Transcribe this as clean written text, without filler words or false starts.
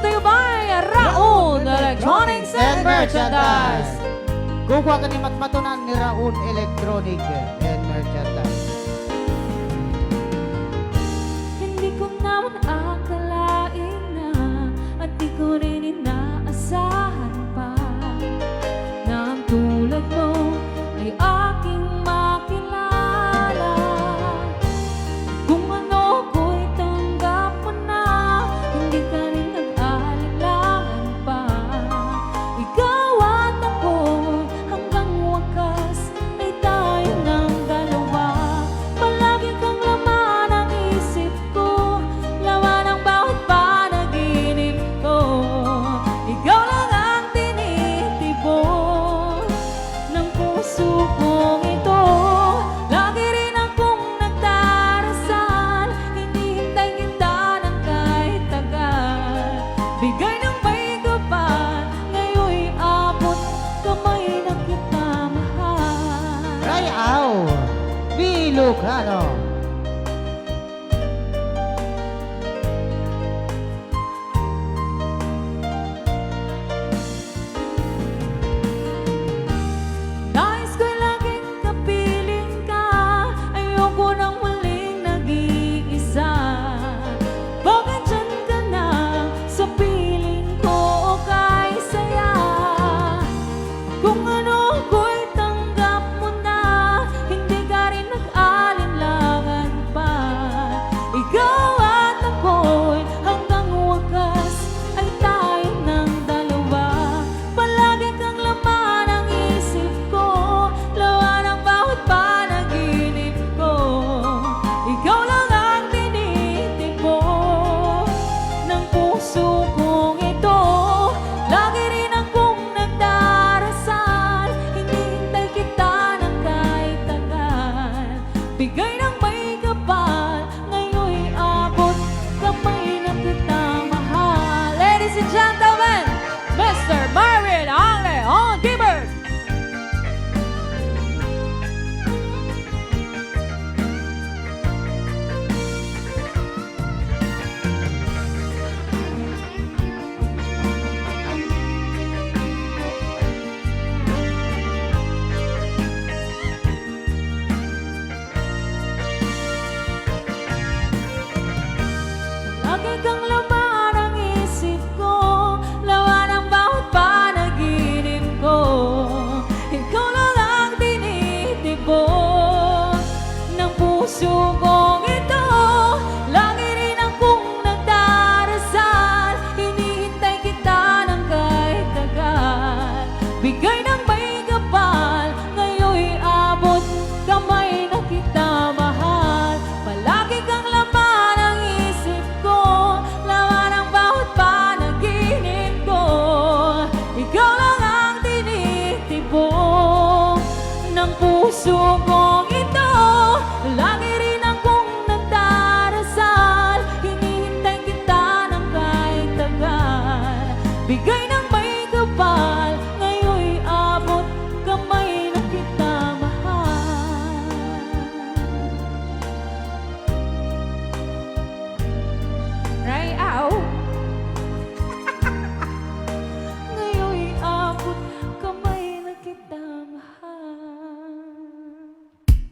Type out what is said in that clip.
brought to you by Raon Electronics and Merchandise. Kukuha ka ni matmatunan ni Raon Electronic and Merchandise. Hindi ko naman akalain na at di ko rin inaasahan pa na ang tulad mo ay aking makilala. Kung ano ko'y tanggap mo na, hindi ka rin nag-alinlangan pa. Ikaw at ako hanggang wakas ay tayo ng dalawa. Palagi kang laman ang isip ko, laman ang bawat panaginip ko. Ikaw lang ang tinitibok ng puso kong ito. Lagi rin akong nagdarasal, hinihintay kita ng kahit tagal. Bigay ng may kapal, ngayon'y abot kamay na kita mahal. Rayaw Vilocano.